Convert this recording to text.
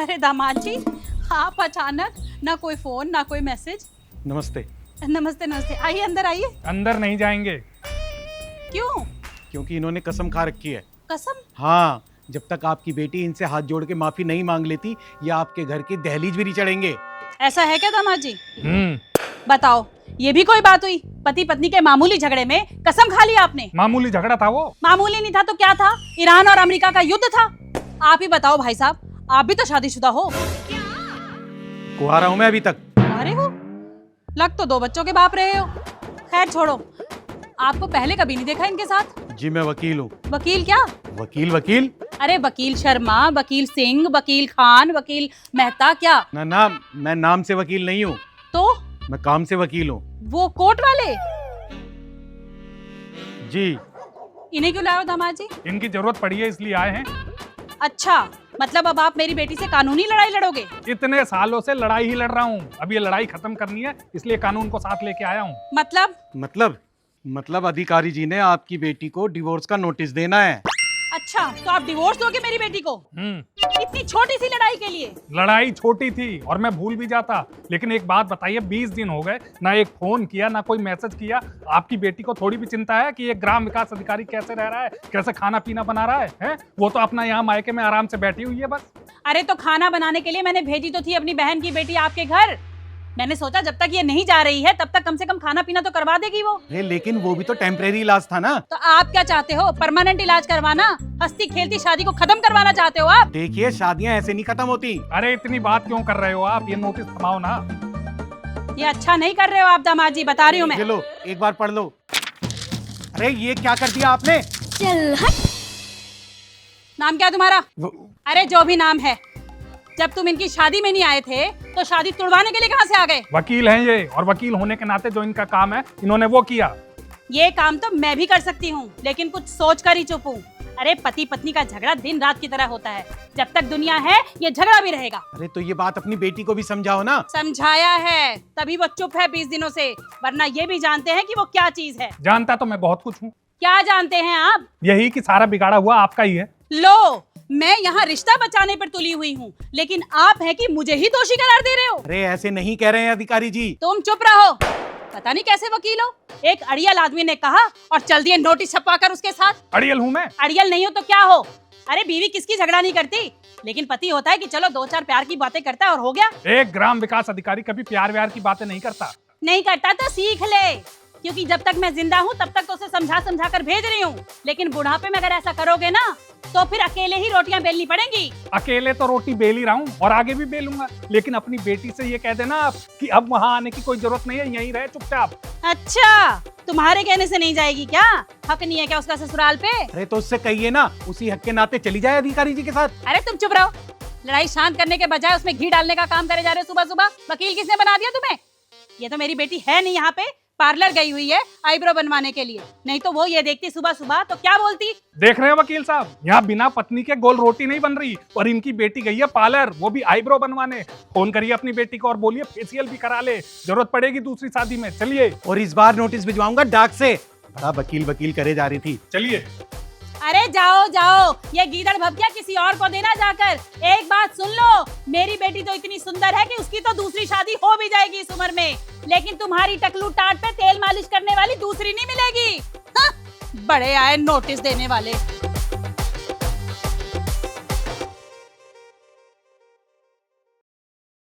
अरे दामाद जी, आप अचानक, ना कोई फोन ना कोई मैसेज। नमस्ते। नमस्ते नमस्ते, आइए अंदर आइए। अंदर नहीं जाएंगे। क्यों? क्योंकि इन्होंने कसम खा रखी है। कसम? हाँ, जब तक आपकी बेटी इनसे हाथ जोड़ के माफी नहीं मांग लेती, ये आपके घर की दहलीज भी नहीं चढ़ेंगे। ऐसा है क्या दामाद जी? बताओ, ये भी कोई बात हुई? पति पत्नी के मामूली झगड़े में कसम खा लिया आपने? मामूली झगड़ा था वो। मामूली नहीं था तो क्या था? ईरान और अमेरिका का युद्ध था। आप ही बताओ भाई साहब, आप भी तो शादीशुदा हो। कुंवारा हूं मैं अभी तक। अरे हो, लग तो 2 बच्चों के बाप रहे हो। खैर छोड़ो, आपको पहले कभी नहीं देखा इनके साथ। जी मैं वकील हूँ। वकील क्या? वकील? अरे वकील शर्मा, वकील सिंह, वकील खान, वकील मेहता क्या? ना, मैं नाम से वकील नहीं हूँ। तो मैं काम से वकील हूँ। वो कोर्ट वाले? जी। इन्हें क्यों लाए हो दामाद जी? इनकी जरूरत पड़ी है इसलिए आए हैं। अच्छा, मतलब अब आप मेरी बेटी से कानूनी लड़ाई लड़ोगे? इतने सालों से लड़ाई ही लड़ रहा हूँ, अब ये लड़ाई खत्म करनी है, इसलिए कानून को साथ लेके आया हूँ। मतलब अधिकारी जी ने आपकी बेटी को डिवोर्स का नोटिस देना है। अच्छा, तो आप डिवोर्स दोगे मेरी बेटी को? इतनी छोटी सी लड़ाई के लिए? लड़ाई छोटी थी और मैं भूल भी जाता, लेकिन एक बात बताइए, 20 दिन हो गए, ना एक फोन किया ना कोई मैसेज किया। आपकी बेटी को थोड़ी भी चिंता है कि ये ग्राम विकास अधिकारी कैसे रह रहा है, कैसे खाना पीना बना रहा है? वो तो अपना यहाँ मायके में आराम से बैठी हुई है बस। अरे तो खाना बनाने के लिए मैंने भेजी तो थी अपनी बहन की बेटी आपके घर। मैंने सोचा जब तक ये नहीं जा रही है तब तक कम से कम खाना पीना तो करवा देगी वो। लेकिन वो भी तो टेम्परेरी इलाज था ना। तो आप क्या चाहते हो? परमानेंट इलाज करवाना? हंसती खेलती शादी को खत्म करवाना चाहते हो आप? देखिए, शादियां ऐसे नहीं खत्म होती। अरे इतनी बात क्यों कर रहे हो आप? ये नोटिस थमाओ ना। ये अच्छा नहीं कर रहे हो आप दामाद जी, बता रही हूँ मैं। लो, एक बार पढ़ लो। अरे ये क्या कर दिया आपने? चल हट। नाम क्या है तुम्हारा? अरे जो भी नाम है, जब तुम इनकी शादी में नहीं आए थे तो शादी तुड़वाने के लिए कहाँ से आ गए? वकील हैं ये, और वकील होने के नाते जो इनका काम है इन्होंने वो किया। ये काम तो मैं भी कर सकती हूँ, लेकिन कुछ सोच कर ही चुप हूँ। अरे पति पत्नी का झगड़ा दिन रात की तरह होता है, जब तक दुनिया है ये झगड़ा भी रहेगा। अरे तो ये बात अपनी बेटी को भी समझाओ ना। समझाया है, तभी वो चुप है 20 दिनों से, वरना ये भी जानते हैं कि वो क्या चीज है। जानता तो मैं बहुत कुछ हूँ। क्या जानते हैं आप? यही कि सारा बिगाड़ा हुआ आपका ही है। लो, मैं यहाँ रिश्ता बचाने पर तुली हुई हूँ, लेकिन आप है कि मुझे ही दोषी करार दे रहे हो। अरे ऐसे नहीं कह रहे हैं अधिकारी जी। तुम चुप रहो, पता नहीं कैसे वकील हो। एक अड़ियल आदमी ने कहा और चल दिए नोटिस छपवाकर उसके साथ। अड़ियल हूँ मैं? अड़ियल नहीं हो तो क्या हो? अरे बीवी किसकी झगड़ा नहीं करती, लेकिन पति होता है कि चलो 2-4 प्यार की बातें करता है और हो गया। एक ग्राम विकास अधिकारी कभी प्यार व्यार की बातें नहीं करता। नहीं करता तो सीख ले, क्योंकि जब तक मैं जिंदा हूँ तब तक तो उसे समझा कर भेज रही हूँ, लेकिन बुढ़ापे में अगर ऐसा करोगे ना तो फिर अकेले ही रोटियां बेलनी पड़ेंगी। अकेले तो रोटी बेल ही रहा हूँ और आगे भी बेलूंगा, लेकिन अपनी बेटी से ये कह देना आप कि अब वहाँ आने की कोई जरूरत नहीं है, यहीं रहे चुपचाप। अच्छा, तुम्हारे कहने से नहीं जाएगी क्या? हक नहीं है क्या उसका ससुराल पे? अरे तो उससे कहिए ना, उसी हक के नाते चली जाए अधिकारी जी के साथ। अरे तुम चुप रहो, लड़ाई शांत करने के बजाय उसमें घी डालने का काम करे जा रहे हो सुबह सुबह। वकील किसने बना दिया तुम्हें? ये तो मेरी बेटी है नहीं यहाँ पे, पार्लर गई हुई है आईब्रो बनवाने के लिए, नहीं तो वो ये देखती सुबह सुबह तो क्या बोलती। देख रहे हैं वकील साहब, यहाँ बिना पत्नी के गोल रोटी नहीं बन रही, और इनकी बेटी गई है पार्लर, वो भी आईब्रो बनवाने। फोन करिए अपनी बेटी को और बोलिए फेशियल भी करा ले, जरूरत पड़ेगी दूसरी शादी में। चलिए। और इस बार नोटिस भिजवाऊंगा डाक से। बड़ा वकील करे जा रही थी। चलिए। अरे जाओ जाओ, ये गीदड़ भभकिया किसी और को देना जाकर। एक बात सुन लो, मेरी बेटी तो इतनी सुंदर है कि उसकी तो दूसरी शादी हो भी जाएगी इस उम्र में, लेकिन तुम्हारी टकलू टाट पे तेल मालिश करने वाली दूसरी नहीं मिलेगी। हाँ, बड़े आए नोटिस देने वाले।